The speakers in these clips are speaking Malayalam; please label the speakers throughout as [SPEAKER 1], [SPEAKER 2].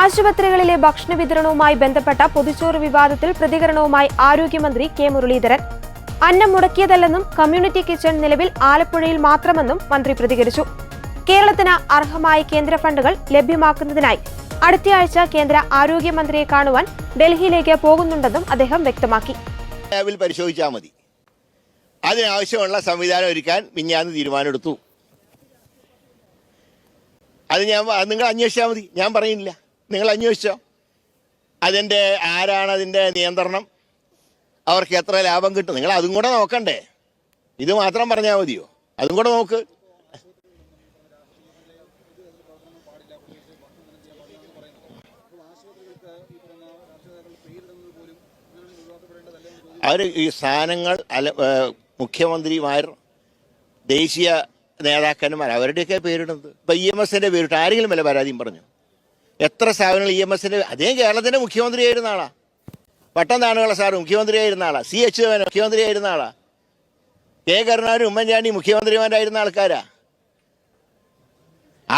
[SPEAKER 1] ആശുപത്രികളിലെ ഭക്ഷണ വിതരണവുമായി ബന്ധപ്പെട്ട പൊതിച്ചോറ് വിവാദത്തിൽ പ്രതികരണവുമായി ആരോഗ്യമന്ത്രി കെ മുരളീധരൻ. അന്നം മുടക്കിയതല്ലെന്നും കമ്മ്യൂണിറ്റി കിച്ചൺ നിലവിൽ ആലപ്പുഴയിൽ മാത്രമെന്നും മന്ത്രി പ്രതികരിച്ചു. കേരളത്തിന് അർഹമായ കേന്ദ്ര ഫണ്ടുകൾ ലഭ്യമാക്കുന്നതിനായി അടുത്തയാഴ്ച കേന്ദ്ര ആരോഗ്യമന്ത്രിയെ കാണുവാൻ ഡൽഹിയിലേക്ക് പോകുന്നുണ്ടെന്നും അദ്ദേഹം വ്യക്തമാക്കി.
[SPEAKER 2] പരിശോധിച്ചാൽ മതി. അതിനാവശ്യമുള്ള സംവിധാനം ഒരുക്കാൻ മിഞ്ഞാന്ന് തീരുമാനമെടുത്തു. അത് നിങ്ങൾ അന്വേഷിച്ചാൽ മതി, ഞാൻ പറയുന്നില്ല. നിങ്ങൾ അന്വേഷിച്ചോ. അതിൻ്റെ ആരാണ് അതിൻ്റെ നിയന്ത്രണം, അവർക്ക് എത്ര ലാഭം കിട്ടും, നിങ്ങൾ അതും കൂടെ നോക്കണ്ടേ. ഇത് മാത്രം പറഞ്ഞാൽ മതിയോ? അതും കൂടെ നോക്ക്. അവർ ഈ സ്ഥാനങ്ങൾ മുഖ്യമന്ത്രിമാർ, ദേശീയ നേതാക്കന്മാർ അവരുടെയൊക്കെ പേരിടുന്നത്. ഇപ്പം EMSന്റെ പേരിട്ട് ആരെങ്കിലും വല്ല പരാതിയും പറഞ്ഞു? എത്ര സ്ഥാപനങ്ങൾ EMSന്റെ? അദ്ദേഹം കേരളത്തിൻ്റെ മുഖ്യമന്ത്രിയായിരുന്ന ആളാ. പട്ടം താണുള്ള സാറ് മുഖ്യമന്ത്രിയായിരുന്ന ആളാ. CH മുഖ്യമന്ത്രിയായിരുന്ന ആളാ. കെ കരുണാകരൻ, ഉമ്മൻചാണ്ടി മുഖ്യമന്ത്രിമാരായിരുന്ന ആൾക്കാരാ.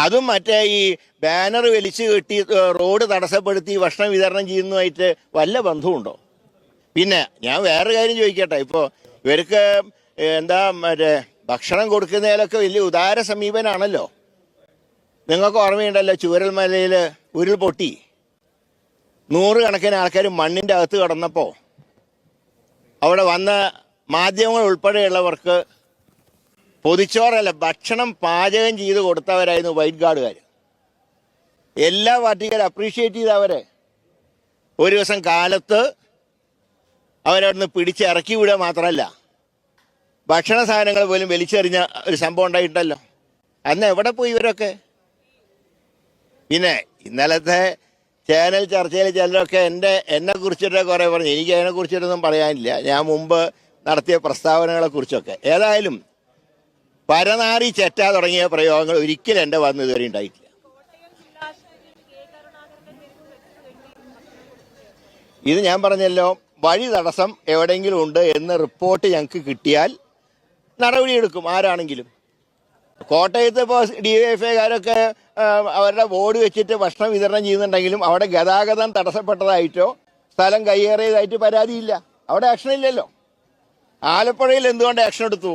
[SPEAKER 2] അതും മറ്റേ ഈ ബാനർ വലിച്ചു കെട്ടി റോഡ് തടസ്സപ്പെടുത്തി ഭക്ഷണം വിതരണം ചെയ്യുന്നതുമായിട്ട് വല്ല ബന്ധമുണ്ടോ? പിന്നെ ഞാൻ വേറൊരു കാര്യം ചോദിക്കട്ടെ. ഇപ്പോൾ ഇവർക്ക് എന്താ മറ്റേ ഭക്ഷണം കൊടുക്കുന്നതിലൊക്കെ വലിയ ഉദാര സമീപനാണല്ലോ. നിങ്ങൾക്ക് ഓർമ്മയുണ്ടല്ലോ, ചൂരൽമലയിൽ ഉരുൾപൊട്ടി 100 കണക്കിന് ആൾക്കാർ മണ്ണിൻ്റെ അകത്ത് കിടന്നപ്പോൾ അവിടെ വന്ന മാധ്യമങ്ങൾ ഉൾപ്പെടെയുള്ളവർക്ക് പൊതിച്ചോറല്ല, ഭക്ഷണം പാചകം ചെയ്ത് കൊടുത്തവരായിരുന്നു വൈറ്റ് ഗാർഡുകാർ. എല്ലാ പാർട്ടിക്കാരും അപ്രീഷിയേറ്റ് ചെയ്തവരെ. ഒരു ദിവസം കാലത്ത് അവരവിടുന്ന് പിടിച്ചിറക്കി വിടുക മാത്രമല്ല, ഭക്ഷണ സാധനങ്ങൾ പോലും വലിച്ചെറിഞ്ഞ ഒരു സംഭവം ഉണ്ടായിട്ടല്ലോ. അന്ന് എവിടെ പോയി ഇവരൊക്കെ? പിന്നെ ഇന്നലത്തെ ചാനൽ ചർച്ചയിൽ ചിലരൊക്കെ എന്നെ കുറിച്ചിട്ട് കുറേ പറഞ്ഞു. എനിക്ക് അതിനെക്കുറിച്ചിട്ടൊന്നും പറയാനില്ല, ഞാൻ മുമ്പ് നടത്തിയ പ്രസ്താവനകളെ കുറിച്ചൊക്കെ. ഏതായാലും പരനാറി ചെറ്റ തുടങ്ങിയ പ്രയോഗങ്ങൾ ഒരിക്കലും എൻ്റെ വന്ന് ഇതുവരെ ഉണ്ടായിട്ടില്ല. ഇത് ഞാൻ പറഞ്ഞല്ലോ, വഴി തടസ്സം എവിടെയെങ്കിലും ഉണ്ട് എന്ന് റിപ്പോർട്ട് ഞങ്ങൾക്ക് കിട്ടിയാൽ നടപടിയെടുക്കും, ആരാണെങ്കിലും. കോട്ടയത്ത് ഇപ്പോൾ DYFIക്കാരൊക്കെ അവരുടെ ബോർഡ് വെച്ചിട്ട് ഭക്ഷണം വിതരണം ചെയ്യുന്നുണ്ടെങ്കിലും അവിടെ ഗതാഗതം തടസ്സപ്പെട്ടതായിട്ടോ സ്ഥലം കയ്യേറിയതായിട്ട് പരാതിയില്ല. അവിടെ ആക്ഷൻ ഇല്ലല്ലോ. ആലപ്പുഴയിൽ എന്തുകൊണ്ട് ആക്ഷൻ എടുത്തു?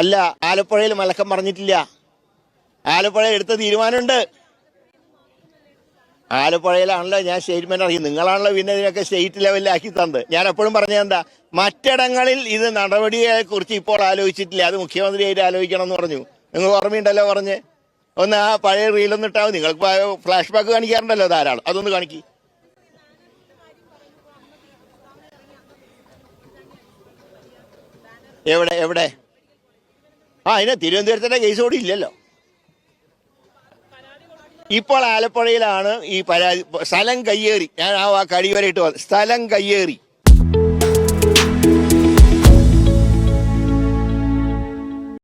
[SPEAKER 2] അല്ല, ആലപ്പുഴയിൽ മലക്കം പറഞ്ഞിട്ടില്ല. ആലപ്പുഴയിൽ എടുത്ത തീരുമാനമുണ്ട്. ആലപ്പുഴയിലാണല്ലോ ഞാൻ സ്റ്റേറ്റ്മെന്റ് അറിയും. നിങ്ങളാണല്ലോ പിന്നെ ഇതിനൊക്കെ സ്റ്റേറ്റ് ലെവലിലാക്കി തന്നത്. ഞാൻ എപ്പോഴും പറഞ്ഞതെന്താ, മറ്റിടങ്ങളിൽ ഇത് നടപടിയെ കുറിച്ച് ഇപ്പോൾ ആലോചിച്ചിട്ടില്ല, അത് മുഖ്യമന്ത്രിയായിട്ട് ആലോചിക്കണം എന്ന് പറഞ്ഞു. നിങ്ങൾ ഓർമ്മയുണ്ടല്ലോ പറഞ്ഞ്. ഒന്ന് ആ പഴയ റീലൊന്നും ഇട്ടാൽ മതി. നിങ്ങൾക്ക് ഫ്ലാഷ് ബാക്ക് കാണിക്കാറുണ്ടല്ലോ ധാരാളം, അതൊന്ന് കാണിക്കി. എവിടെ എവിടെ? അതിന് തിരുവനന്തപുരത്തിന്റെ കേസ് കൂടി ഇല്ലല്ലോ. ഇപ്പോൾ ആലപ്പുഴയിലാണ് ഈ പരാതി. സ്ഥലം കയ്യേറി, ഞാൻ ആ കഴിവരെ ഇട്ട് സ്ഥലം കയ്യേറി.